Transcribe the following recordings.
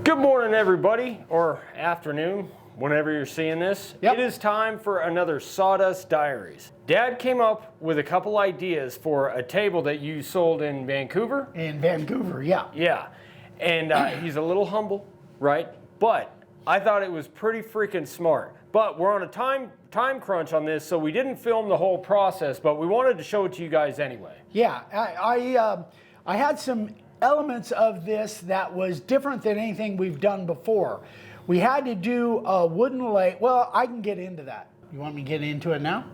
Good morning, everybody, or afternoon, whenever you're seeing this. Yep. It is time for another Sawdust Diaries. Dad came up with a couple ideas for a table that you sold in Vancouver. In Vancouver, yeah. Yeah, and he's a little humble, right? But I thought it was pretty freaking smart. But we're on a time crunch on this, so we didn't film the whole process, but we wanted to show it to you guys anyway. Yeah, I had some elements of this that was different than anything we've done before. We had to do a wooden leg. Well, I can get into that. You want me to get into it now?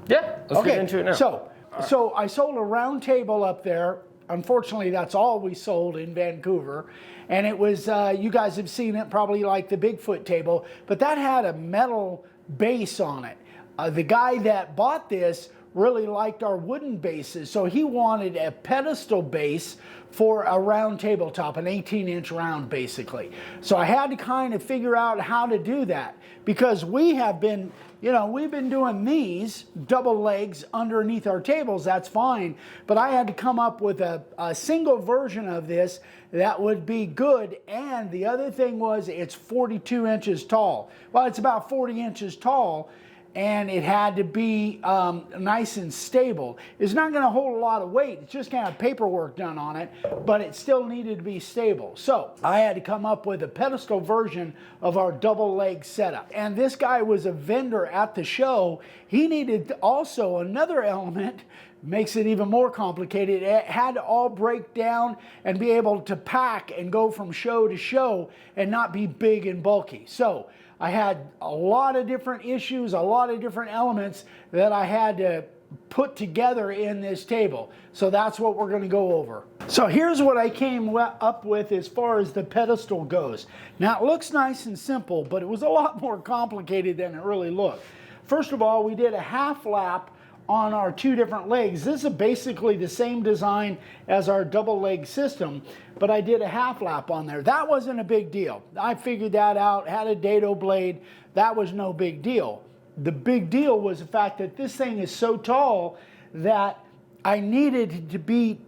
Yeah, let's get into it now. So I sold a round table up there. Unfortunately, that's all we sold in Vancouver. And it was, you guys have seen it, probably like the Bigfoot table, but that had a metal base on it. The guy that bought this really liked our wooden bases, so he wanted a pedestal base for a round tabletop, an 18-inch round basically. So I had to kind of figure out how to do that, because we have been, we've been doing these double legs underneath our tables, that's fine, but I had to come up with a single version of this that would be good. And the other thing was, it's 42 inches tall. Well, it's about 40 inches tall, and it had to be nice and stable. It's not going to hold a lot of weight. It's just going to have paperwork done on it, but it still needed to be stable. So I had to come up with a pedestal version of our double leg setup. And this guy was a vendor at the show. He needed also another element, makes it even more complicated. It had to all break down and be able to pack and go from show to show and not be big and bulky. So I had a lot of different issues, a lot of different elements that I had to put together in this table. So that's what we're going to go over. So here's what I came up with as far as the pedestal goes. Now it looks nice and simple, but it was a lot more complicated than it really looked. First of all, we did a half lap on our two different legs. This is basically the same design as our double leg system, but I did a half lap on there. That wasn't a big deal. I figured that out, had a dado blade. That was no big deal. The big deal was the fact that this thing is so tall that I needed it to be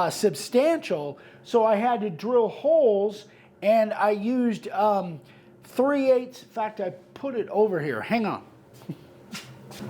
substantial, so I had to drill holes, and I used 3/8. In fact, I put it over here. Hang on.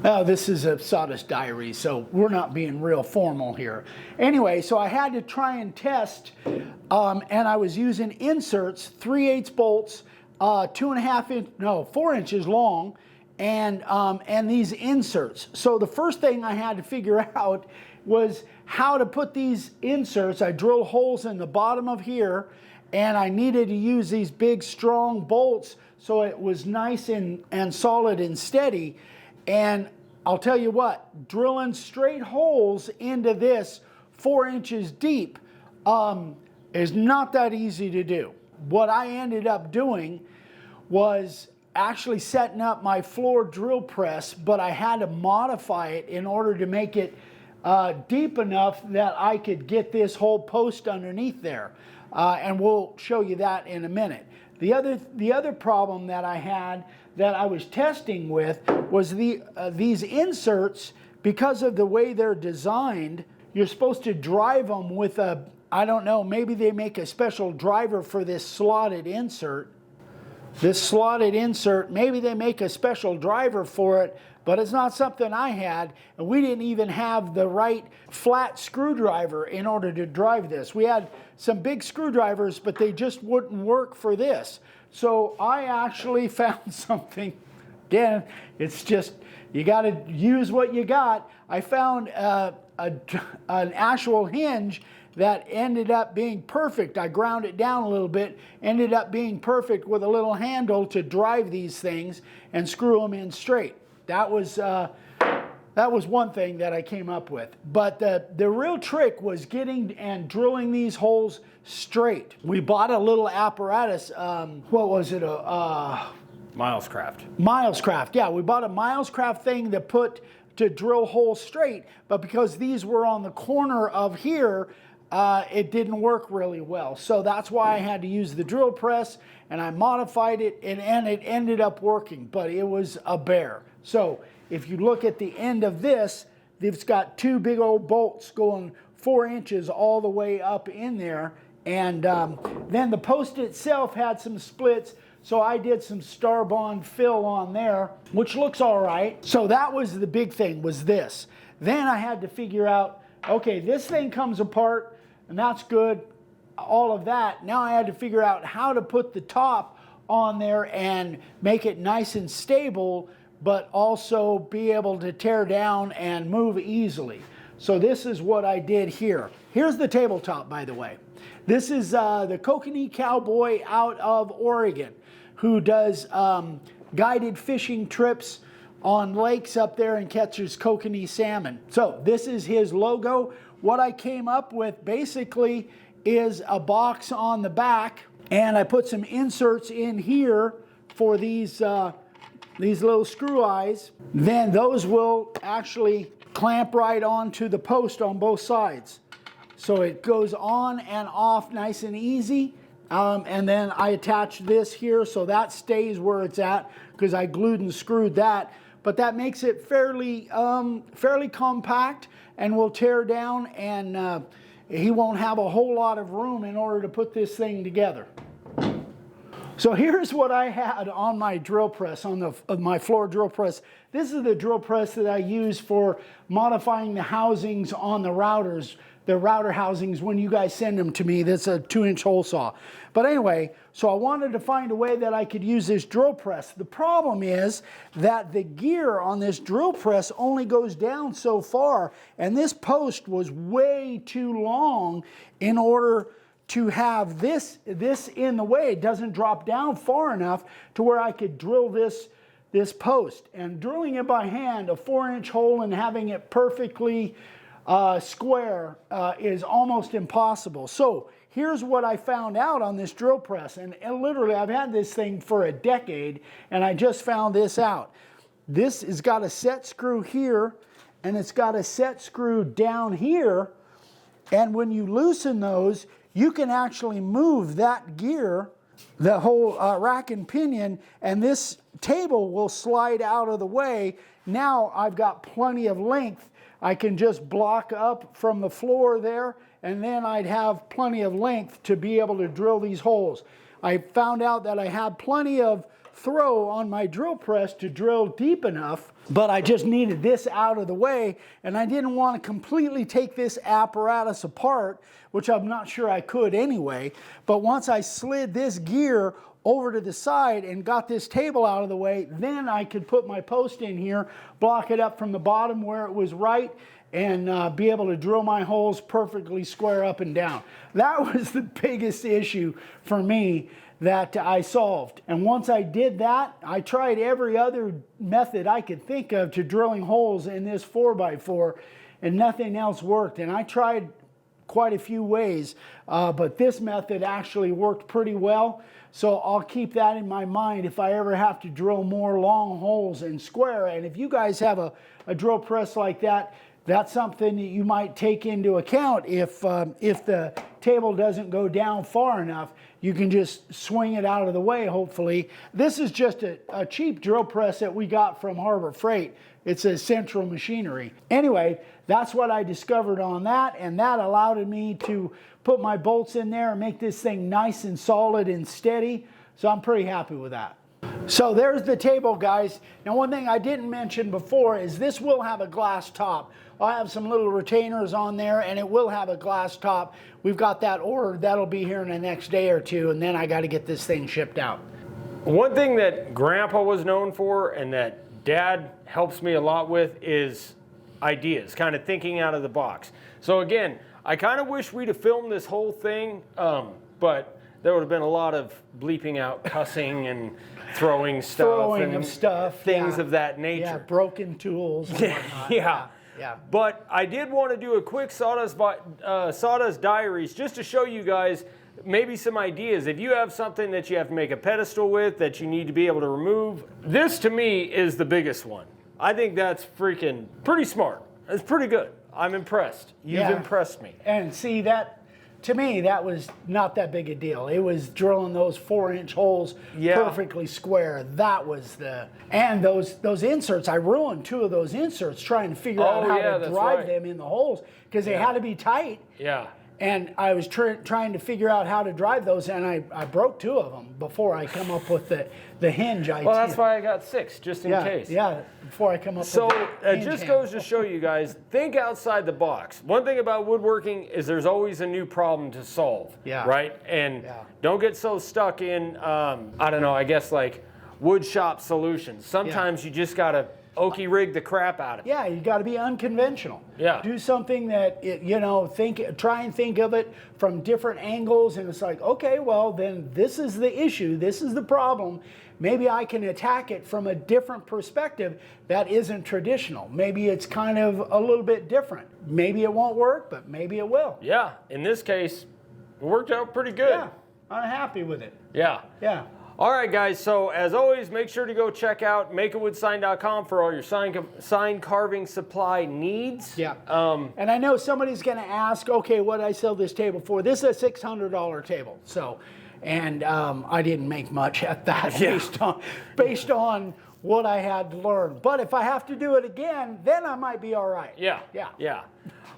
Oh, this is a Sawdust Diaries, so we're not being real formal here. Anyway, so I had to try and test, and I was using inserts, 3/8 bolts, 4 inches long, and these inserts. So the first thing I had to figure out was how to put these inserts. I drilled holes in the bottom of here, and I needed to use these big, strong bolts so it was nice and solid and steady. And I'll tell you what, drilling straight holes into this 4 inches deep is not that easy to do. What I ended up doing was actually setting up my floor drill press, but I had to modify it in order to make it deep enough that I could get this whole post underneath there. And we'll show you that in a minute. The other problem that I had that I was testing with was these inserts. Because of the way they're designed, you're supposed to drive them with a, I don't know, maybe they make a special driver for this slotted insert. This slotted insert, maybe they make a special driver for it, but it's not something I had, and we didn't even have the right flat screwdriver in order to drive this. We had some big screwdrivers, but they just wouldn't work for this. So I actually found something. Again, it's just, you got to use what you got. I found an actual hinge that ended up being perfect. I ground it down a little bit, ended up being perfect with a little handle to drive these things and screw them in straight. That was one thing that I came up with. But the real trick was getting and drilling these holes straight. We bought a little apparatus, what was it? Milescraft. Milescraft, yeah. We bought a Milescraft thing to drill holes straight, but because these were on the corner of here, it didn't work really well. So that's why I had to use the drill press, and I modified it, and it ended up working, but it was a bear. So if you look at the end of this, it's got two big old bolts going 4 inches all the way up in there, And then the post itself had some splits, so I did some Starbond fill on there, which looks all right. So that was the big thing, was this. Then I had to figure out, okay, this thing comes apart, and that's good, all of that. Now I had to figure out how to put the top on there and make it nice and stable, but also be able to tear down and move easily. So this is what I did here. Here's the tabletop, by the way. This is the Kokanee Cowboy out of Oregon, who does guided fishing trips on lakes up there and catches kokanee salmon. So this is his logo. What I came up with basically is a box on the back, and I put some inserts in here for these little screw eyes. Then those will actually clamp right onto the post on both sides. So it goes on and off nice and easy. And then I attach this here so that stays where it's at because I glued and screwed that. But that makes it fairly compact and will tear down, and he won't have a whole lot of room in order to put this thing together. So here's what I had on my drill press, on my floor drill press. This is the drill press that I use for modifying the housings on the routers, the router housings when you guys send them to me. That's a 2-inch hole saw. But anyway, so I wanted to find a way that I could use this drill press. The problem is that the gear on this drill press only goes down so far, and this post was way too long in order to have this in the way. It doesn't drop down far enough to where I could drill this post. And drilling it by hand, a 4-inch hole, and having it perfectly square is almost impossible. So here's what I found out on this drill press, and literally I've had this thing for a decade, and I just found this out. This has got a set screw here, and it's got a set screw down here, and when you loosen those, you can actually move that gear, the whole rack and pinion, and this table will slide out of the way. Now I've got plenty of length. I can just block up from the floor there, and then I'd have plenty of length to be able to drill these holes. I found out that I had plenty of throw on my drill press to drill deep enough, but I just needed this out of the way, and I didn't want to completely take this apparatus apart, which I'm not sure I could anyway. But once I slid this gear over to the side and got this table out of the way, then I could put my post in here, block it up from the bottom where it was right, and be able to drill my holes perfectly square up and down. That was the biggest issue for me that I solved. And once I did that, I tried every other method I could think of to drilling holes in this 4x4, and nothing else worked. And I tried quite a few ways, but this method actually worked pretty well. So I'll keep that in my mind if I ever have to drill more long holes and square. And if you guys have a drill press like that, that's something that you might take into account. If the table doesn't go down far enough, you can just swing it out of the way, hopefully. This is just a cheap drill press that we got from Harbor Freight. It's a Central Machinery. Anyway, that's what I discovered on that, and that allowed me to put my bolts in there and make this thing nice and solid and steady. So I'm pretty happy with that. So there's the table, guys. Now, one thing I didn't mention before is this will have a glass top. I'll have some little retainers on there, and it will have a glass top. We've got that ordered. That'll be here in the next day or two, and then I got to get this thing shipped out. One thing that Grandpa was known for and that Dad helps me a lot with is ideas, kind of thinking out of the box. So again, I kind of wish we'd have filmed this whole thing, but there would have been a lot of bleeping out cussing and throwing stuff, things of that nature. Yeah, broken tools and whatnot. Yeah. But I did want to do a quick Sawdust Diaries just to show you guys maybe some ideas. If you have something that you have to make a pedestal with that you need to be able to remove, this to me is the biggest one. I think that's freaking pretty smart. It's pretty good. I'm impressed. You've impressed me. And see, that to me, that was not that big a deal. It was drilling those 4-inch holes perfectly square. That was the... And those inserts, I ruined 2 of those inserts trying to figure out how to drive them in the holes because they had to be tight. Yeah. And I was trying to figure out how to drive those, and I broke 2 of them before I come up with the hinge idea. Well, that's why I got 6, just in case. Yeah, before I come up So with the it hinge just handle. goes to show you guys, think outside the box. One thing about woodworking is there's always a new problem to solve, right? And don't get so stuck in, I don't know, I guess like wood shop solutions. Sometimes you just got to okie rig the crap out of it. Yeah, you got to be unconventional. Yeah. Do something that, try and think of it from different angles, and it's like, okay, well, then this is the issue, this is the problem. Maybe I can attack it from a different perspective that isn't traditional. Maybe it's kind of a little bit different. Maybe it won't work, but maybe it will. Yeah, in this case, it worked out pretty good. Yeah, I'm happy with it. Yeah. Yeah. All right, guys, so as always, make sure to go check out makeawoodsign.com for all your sign carving supply needs. Yeah. And I know somebody's going to ask, okay, what did I sell this table for? This is a $600 table. So, and I didn't make much at that based on what I had to learn. But if I have to do it again, then I might be all right. Yeah. Yeah. Yeah.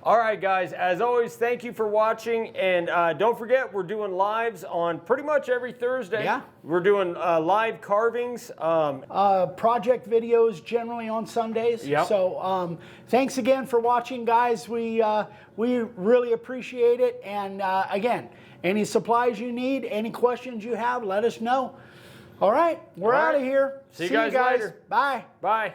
All right, guys, as always, thank you for watching. And don't forget, we're doing lives on pretty much every Thursday. Yeah. We're doing live carvings. Project videos generally on Sundays. Yep. So thanks again for watching, guys. We really appreciate it. And again, any supplies you need, any questions you have, let us know. All right, we're out of here. See you guys later. Bye. Bye.